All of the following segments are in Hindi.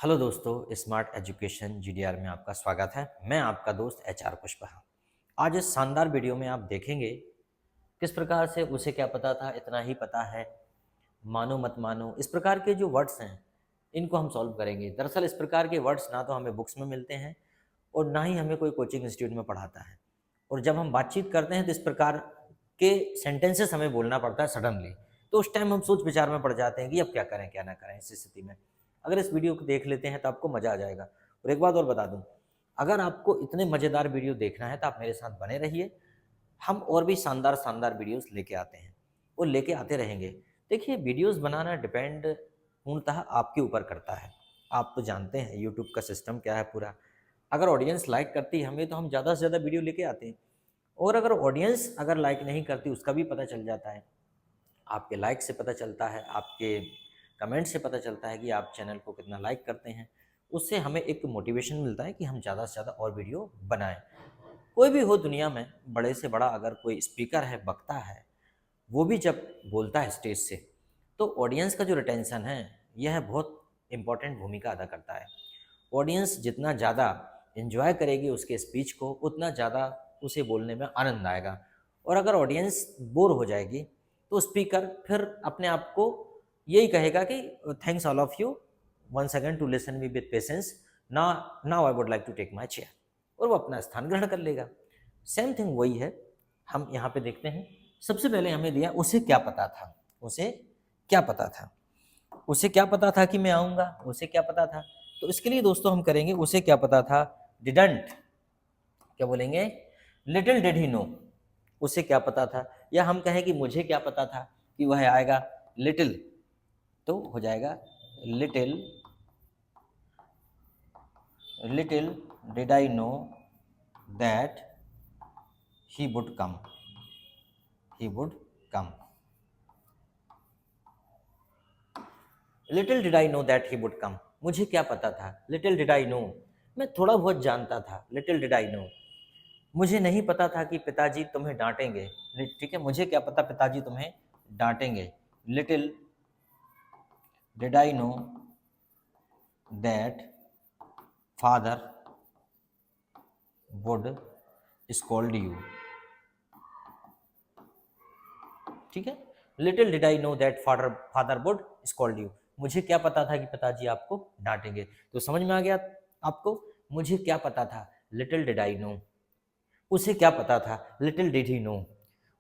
हेलो दोस्तों, स्मार्ट एजुकेशन जीडीआर में आपका स्वागत है। मैं आपका दोस्त एचआर पुष्पा। आज इस शानदार वीडियो में आप देखेंगे किस प्रकार से उसे क्या पता था, इतना ही पता है, मानो मत मानो, इस प्रकार के जो वर्ड्स हैं इनको हम सॉल्व करेंगे। दरअसल इस प्रकार के वर्ड्स ना तो हमें बुक्स में मिलते हैं और ना ही हमें कोई कोचिंग इंस्टीट्यूट में पढ़ाता है। और जब हम बातचीत करते हैं तो इस प्रकार के सेंटेंसेस हमें बोलना पड़ता है सडनली। तो उस टाइम हम सोच विचार में पड़ जाते हैं कि अब क्या करें क्या ना करें। इस स्थिति में अगर इस वीडियो को देख लेते हैं तो आपको मज़ा आ जाएगा। और एक बात और बता दूं, अगर आपको इतने मज़ेदार वीडियो देखना है तो आप मेरे साथ बने रहिए। हम और भी शानदार शानदार वीडियोस लेके आते हैं और लेके आते रहेंगे। देखिए, वीडियोस बनाना डिपेंड पूर्णतः आपके ऊपर करता है। आप तो जानते हैं यूट्यूब का सिस्टम क्या है पूरा। अगर ऑडियंस लाइक करती है हमें तो हम ज़्यादा से ज़्यादा वीडियो लेके आते हैं, और अगर ऑडियंस अगर लाइक नहीं करती उसका भी पता चल जाता है। आपके लाइक से पता चलता है, आपके कमेंट से पता चलता है कि आप चैनल को कितना लाइक करते हैं। उससे हमें एक मोटिवेशन मिलता है कि हम ज़्यादा से ज़्यादा और वीडियो बनाएं। कोई भी हो दुनिया में, बड़े से बड़ा अगर कोई स्पीकर है, वक्ता है, वो भी जब बोलता है स्टेज से तो ऑडियंस का जो रिटेंशन है यह बहुत इंपॉर्टेंट भूमिका अदा करता है। ऑडियंस जितना ज़्यादा एंजॉय करेगी उसके स्पीच को, उतना ज़्यादा उसे बोलने में आनंद आएगा। और अगर ऑडियंस बोर हो जाएगी तो स्पीकर फिर अपने आप को यही कहेगा कि thanks all of you once again to listen me with patience, ना now I would like to take my chair, और वो अपना स्थान ग्रहण कर लेगा। सेम थिंग वही है। हम यहाँ पे देखते हैं, सबसे पहले हमें दिया उसे क्या पता था। उसे क्या पता था, उसे क्या पता था कि मैं आऊँगा, उसे क्या पता था। तो इसके लिए दोस्तों हम करेंगे उसे क्या पता था, डिडंट, क्या बोलेंगे, लिटिल डिड ही नो। उसे क्या पता था, या हम कहें कि मुझे क्या पता था कि वह आएगा, लिटिल, तो हो जाएगा little, little did I know that he would come, he would come. Little did I know that he would come, मुझे क्या पता था, लिटिल डिड आई नो, मैं थोड़ा बहुत जानता था, लिटिल डिड आई नो। मुझे नहीं पता था कि पिताजी तुम्हें डांटेंगे, ठीक है, मुझे क्या पता पिताजी तुम्हें डांटेंगे, little did I know that father would scold you, ठीक है। Little did I know that father father would scold you, मुझे क्या पता था कि पिताजी आपको डांटेंगे। तो समझ में आ गया आपको, मुझे क्या पता था, लिटिल डिड आई नो। उसे क्या पता था, लिटिल डिड ही नो।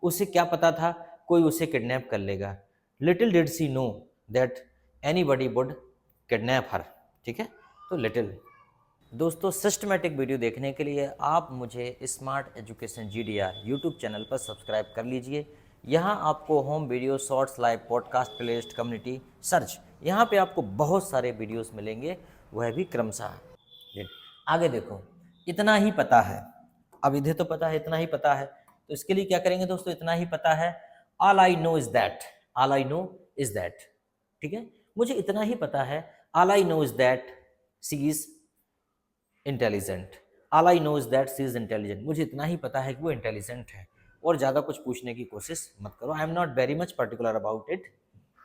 उसे क्या पता था, कोई उसे किडनैप कर लेगा, little did she know that anybody would kidnap her, ठीक है। तो लिटिल। दोस्तों, सिस्टमेटिक वीडियो देखने के लिए आप मुझे smart education GDR YouTube channel पर सब्सक्राइब कर लीजिए। यहाँ आपको home video, shorts, live podcast, playlist, community search, यहाँ पे आपको बहुत सारे वीडियोस मिलेंगे, वह भी क्रमशः। आगे देखो, इतना ही पता है। अब इधर तो पता है, इतना ही पता है, तो इसके लिए क्या करेंगे दोस्तों, इतना ही पता है, all I know is that, all I know is that, ठीक है। मुझे इतना ही पता है, all I know is that she is intelligent, all I know is that she is intelligent, मुझे इतना ही पता है कि वो इंटेलिजेंट है। और ज़्यादा कुछ पूछने की कोशिश मत करो, I am not very much particular about it.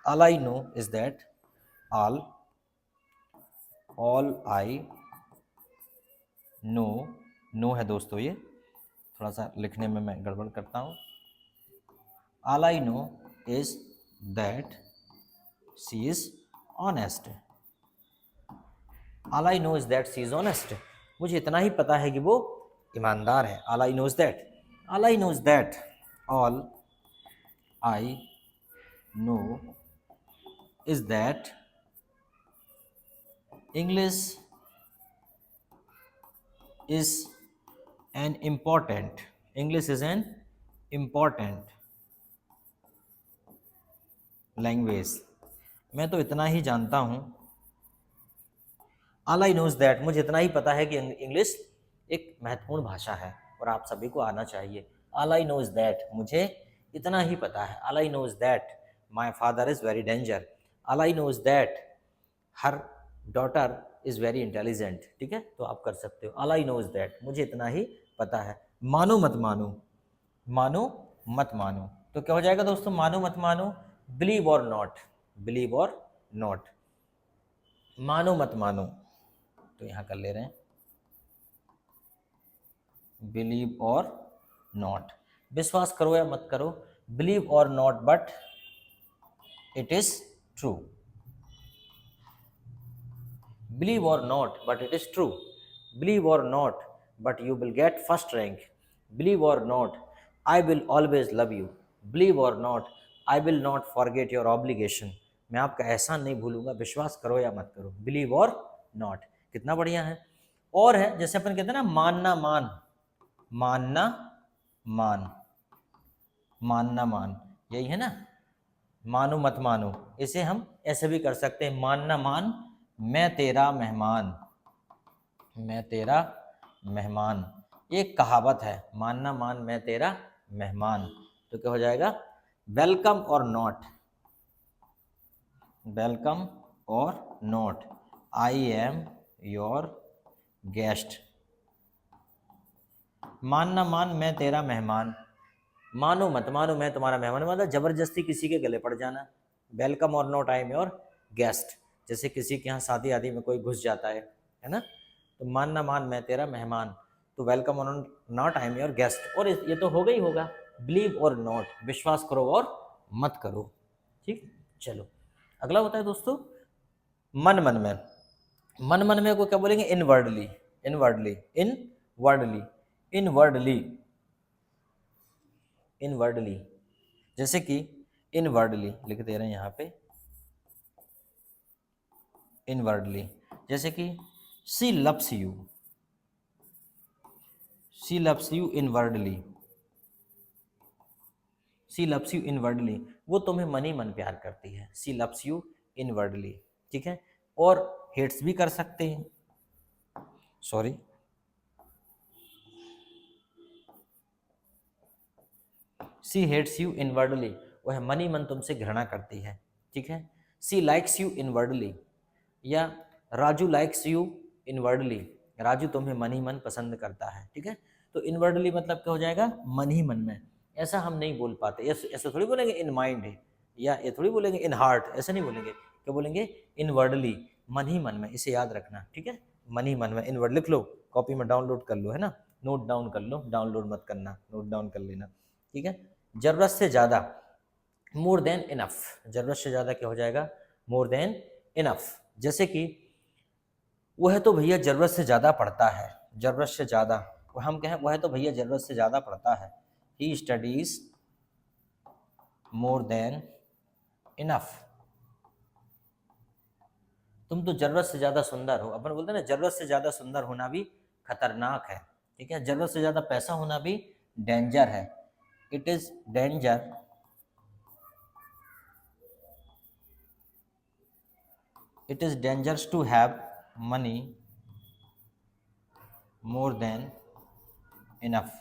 All I know is that, all all I know, know है दोस्तों, ये थोड़ा सा लिखने में मैं गड़बड़ करता हूँ। All I know is that she is honest, all I know is that she is honest, मुझे इतना ही पता है कि वो ईमानदार है। All I know is that, all I know is that, all I know is that English is an important, English is an important language, मैं तो इतना ही जानता हूँ। ऑल आई नोज दैट, मुझे इतना ही पता है कि इंग्लिश एक महत्वपूर्ण भाषा है और आप सभी को आना चाहिए। ऑल आई नोज दैट, मुझे इतना ही पता है। All I knows that my father is very danger, all I knows that her daughter is very intelligent, ठीक है। तो आप कर सकते हो, ऑल आई नोज दैट, मुझे इतना ही पता है। मानो मत मानो, मानो मत मानो, तो क्या हो जाएगा दोस्तों, मानो मत मानो, बिलीव और नॉट, बिलीव और नॉट, मानो मत मानो, तो यहाँ कर ले रहे हैं बिलीव और नॉट। विश्वास करो या मत करो, बिलीव और not but it is true. Believe or not, but it is true. Believe or not, but you will get first rank. Believe or not, I will always love you. Believe or not, I will not forget your obligation. मैं आपका एहसान नहीं भूलूंगा, विश्वास करो या मत करो। Believe or not, कितना बढ़िया है। और है जैसे अपन कहते हैं ना, मानना मान, मानना मान, मानना मान, यही है ना, मानो मत मानो। इसे हम ऐसे भी कर सकते हैं, मानना मान मैं तेरा मेहमान, मैं तेरा मेहमान। ये एक कहावत है, मानना मान मैं तेरा मेहमान। तो क्या हो जाएगा, वेलकम और नॉट, वेलकम और not, I am your guest. मानना मान मैं तेरा मेहमान, मानो मत मानो मैं तुम्हारा मेहमान, मतलब जबरदस्ती किसी के गले पड़ जाना। वेलकम और not I am your guest, जैसे किसी के यहाँ शादी आदि में कोई घुस जाता है ना, तो मानना मान मैं तेरा मेहमान, तो वेलकम और not I am your guest. और ये तो होगा ही होगा, बिलीव और नॉट, विश्वास करो और मत करो। ठीक, चलो अगला होता है दोस्तों मन मन में। मन मन में को क्या बोलेंगे, inwardly, inwardly, inwardly, inwardly, inwardly. जैसे कि इनवर्डली लिख दे रहे हैं यहाँ पे, इनवर्डली, जैसे कि she loves you, she loves you inwardly, she loves you inwardly, वो तुम्हें मन ही मन प्यार करती है, शी लव्स यू इनवर्डली। ठीक है, और हेट्स भी कर सकते हैं, sorry, she hates you inwardly, वह मन ही मन तुमसे घृणा करती है। ठीक है, शी लाइक्स यू इनवर्डली, या Raju likes you inwardly, Raju तुम्हें मन ही मन पसंद करता है। ठीक है, तो इनवर्डली मतलब क्या हो जाएगा, मन ही मन में। ऐसा हम नहीं बोल पाते, ऐसा थोड़ी बोलेंगे इन माइंड है, या ये थोड़ी बोलेंगे इन हार्ट, ऐसा नहीं बोलेंगे। क्या बोलेंगे, इनवर्डली, मन ही मन में, इसे याद रखना। ठीक है, मन ही मन में, इनवर्ड लिख लो, कॉपी में डाउनलोड कर लो, है ना, नोट डाउन कर लो, डाउनलोड मत करना, नोट डाउन कर लेना। ठीक है, जरूरत से ज़्यादा, मोर देन इनफ, जरूरत से ज़्यादा क्या हो जाएगा, मोर देन इनफ। जैसे कि वह तो भैया ज़रूरत से ज़्यादा पढ़ता है, ज़रूरत से ज़्यादा, वह हम कहें वह तो भैया ज़रूरत से ज़्यादा पढ़ता है, ही स्टडीज़ मोर देन इनफ। तुम तो ज़रूरत से ज़्यादा सुंदर हो, अपन बोलते हैं ना, ज़रूरत से ज़्यादा सुंदर होना भी खतरनाक है। ठीक है, ज़रूरत से ज़्यादा पैसा होना भी डेंजर है, it is danger, it is dangerous to have money more than enough,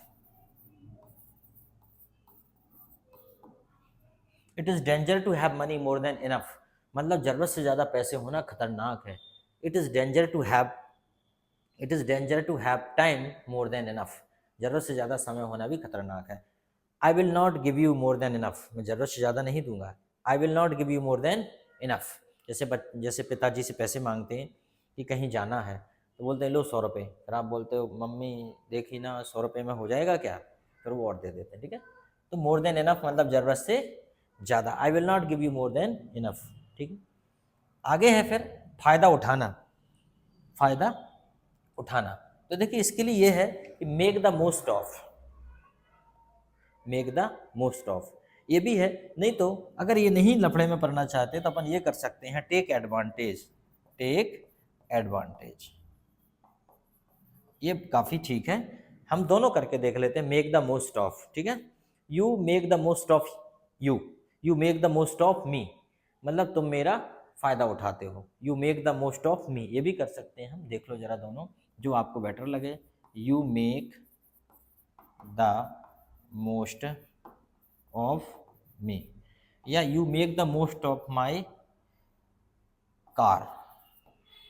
it is danger to have money more than enough, मतलब जरूरत से ज़्यादा पैसे होना खतरनाक है। it is danger to have, it is danger to have time more than enough, जरूरत से ज़्यादा समय होना भी खतरनाक है। I will not give you more than enough, मैं ज़रूरत से ज़्यादा नहीं दूंगा, I will not give you more than enough। जैसे पिताजी से पैसे मांगते हैं कि कहीं जाना है, तो बोलते हैं लो 100 रुपये, फिर आप बोलते हो मम्मी देखी ना 100 रुपये में हो जाएगा क्या, फिर वो और दे देते हैं। ठीक है, तो मोर देन इनफ मतलब ज़रूरत से ज़्यादा, I will not give you more than enough. ठीक है, आगे है फिर फ़ायदा उठाना, फ़ायदा उठाना। तो देखिए इसके लिए ये है कि make the most of, make the most of, ये भी है। नहीं तो अगर ये नहीं लफड़े में पढ़ना चाहते तो अपन ये कर सकते हैं, टेक एडवांटेज, टेक एडवांटेज, ये काफ़ी ठीक है। हम दोनों करके देख लेते हैं, मेक द मोस्ट ऑफ। ठीक है, you make the most of you, you make the most of मी, मतलब तुम मेरा फ़ायदा उठाते हो, you make the most of मी, ये भी कर सकते हैं हम, देख लो जरा दोनों जो आपको बेटर लगे। You make the most of me, या you make the most of my car,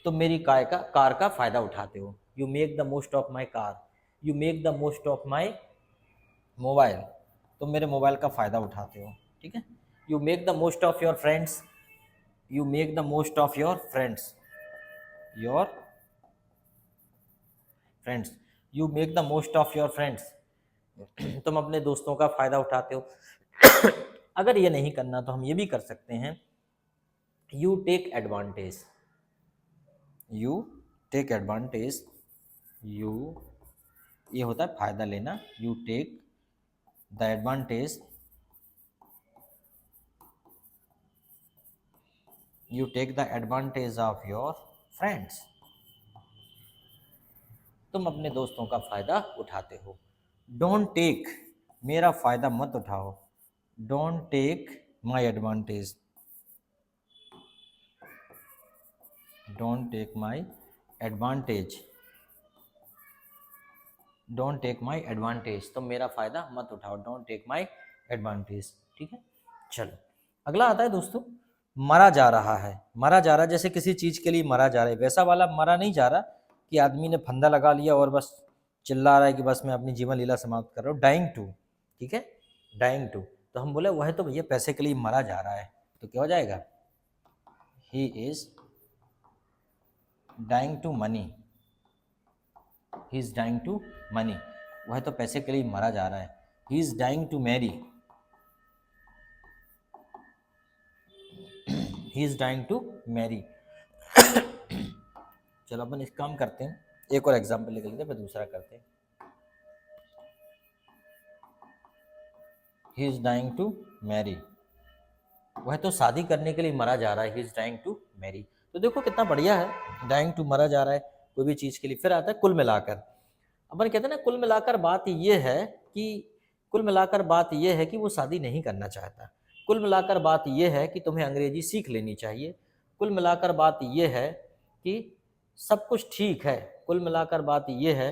तुम मेरी कार का फ़ायदा उठाते हो, you make the most of my car, you make the most of my mobile, तुम मेरे मोबाइल का फ़ायदा उठाते हो। ठीक है, you make the most of your friends, you make the most of your friends, your friends, you make the most of your friends. तुम अपने दोस्तों का फायदा उठाते हो। अगर ये नहीं करना तो हम ये भी कर सकते हैं, you take advantage. You take advantage, you, ये होता है फायदा लेना, you take the advantage, you take the advantage of your friends. तुम अपने दोस्तों का फायदा उठाते हो। डोंट टेक, मेरा फायदा मत उठाओ। Don't take my advantage, don't take my advantage, don't take my advantage. तुम मेरा फायदा मत उठाओ, डोंट टेक माई एडवांटेज। ठीक है, चलो अगला आता है दोस्तों, मरा जा रहा है। मरा जा रहा है, जैसे किसी चीज के लिए मरा जा रहा है, वैसा वाला मरा नहीं जा रहा कि आदमी ने फंदा लगा लिया और बस चिल्ला रहा है कि बस मैं अपनी जीवन लीला समाप्त कर रहा हूँ। डाइंग टू, ठीक है, डाइंग टू। तो हम बोले वह तो भैया पैसे के लिए मरा जा रहा है, तो क्या हो जाएगा, he is dying to money, he is dying to money. वह तो पैसे के लिए मरा जा रहा है। He is dying to marry, he is dying to marry. चलो अपन इस काम करते हैं, एक और एग्जाम्पल लिख लेते हैं, फिर दूसरा करते हैं। He is dying to marry, वह तो शादी करने के लिए मरा जा रहा है। He is dying to marry. तो देखो कितना बढ़िया है, डाइंग टू मरा जा रहा है कोई भी चीज के लिए। फिर आता है कुल मिलाकर। अपन कहते हैं ना, कुल मिलाकर बात ये है कि, कुल मिलाकर बात ये है कि वो शादी नहीं करना चाहता। कुल मिलाकर बात ये है कि तुम्हें अंग्रेजी सीख लेनी चाहिए। कुल मिलाकर बात ये है कि सब कुछ ठीक है। कुल मिलाकर बात ये है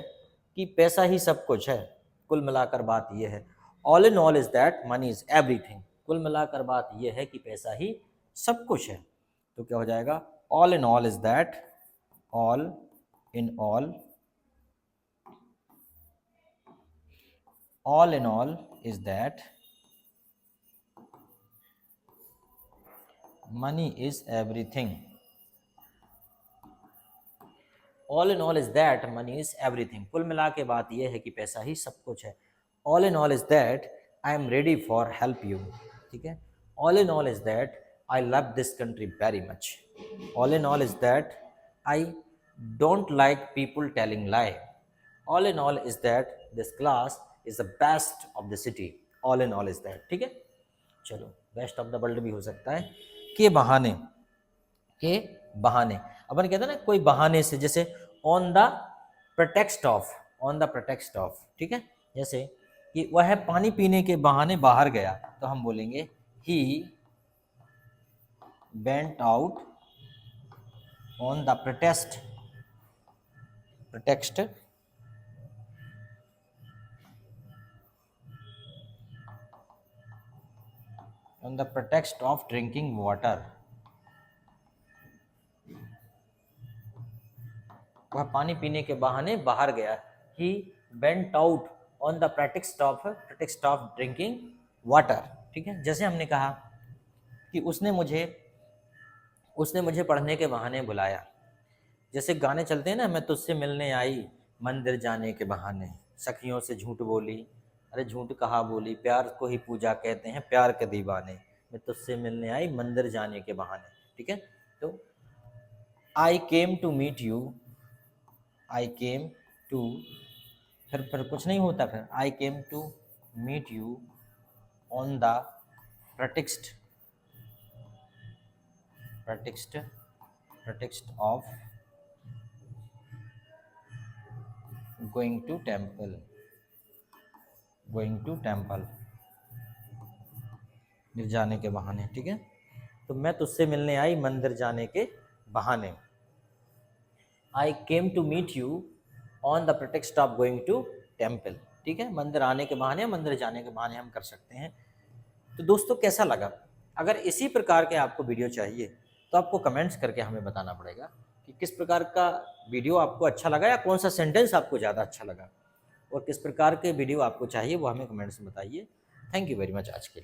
कि पैसा ही सब कुछ है। कुल मिलाकर बात ये है, all in all is that money is everything. कुल मिलाकर बात ये है कि पैसा ही सब कुछ है। तो क्या हो जाएगा, all in all is that, all in all, all in all is that money is everything। all in all is that money is everything। कुल मिला के बात यह है कि पैसा ही सब कुछ है। all in all is that I am ready for help you। ठीक है, all in all is that I love this country very much। all in all is that I don't like people telling lie। all in all is that this class is the best of the city। all in all is that। ठीक है, चलो बेस्ट ऑफ द वर्ल्ड भी हो सकता है। के बहाने, के बहाने। अपन कहते हैं ना कोई बहाने से, जैसे on the pretext of, on the pretext of. ठीक है, जैसे कि वह पानी पीने के बहाने बाहर गया, तो हम बोलेंगे ही went out on the pretext, pretext on the pretext of drinking water। वह पानी पीने के बहाने बाहर गया। He went out on the pretext of drinking water। ठीक है, जैसे हमने कहा कि उसने मुझे पढ़ने के बहाने बुलाया। जैसे गाने चलते हैं ना, मैं तुझसे मिलने आई मंदिर जाने के बहाने, सखियों से झूठ बोली, अरे झूठ कहाँ बोली, प्यार को ही पूजा कहते हैं, प्यार के दीवाने, मैं तुझसे मिलने आई मंदिर जाने के बहाने। ठीक है, तो I came to meet you, I came to, फिर कुछ नहीं होता, फिर I came to meet you on the pretext of going to temple, जाने के बहाने। ठीक है, तो मैं तुझसे मिलने आई मंदिर जाने के बहाने। I came to meet you on the pretext of going to temple. ठीक है, मंदिर आने के बहाने, मंदिर जाने के बहाने हम कर सकते हैं। तो दोस्तों कैसा लगा? अगर इसी प्रकार के आपको वीडियो चाहिए तो आपको कमेंट्स करके हमें बताना पड़ेगा कि किस प्रकार का वीडियो आपको अच्छा लगा, या कौन सा सेंटेंस आपको ज़्यादा अच्छा लगा, और किस प्रकार के वीडियो आपको चाहिए वो हमें कमेंट्स में बताइए। थैंक यू वेरी मच आज के लिए।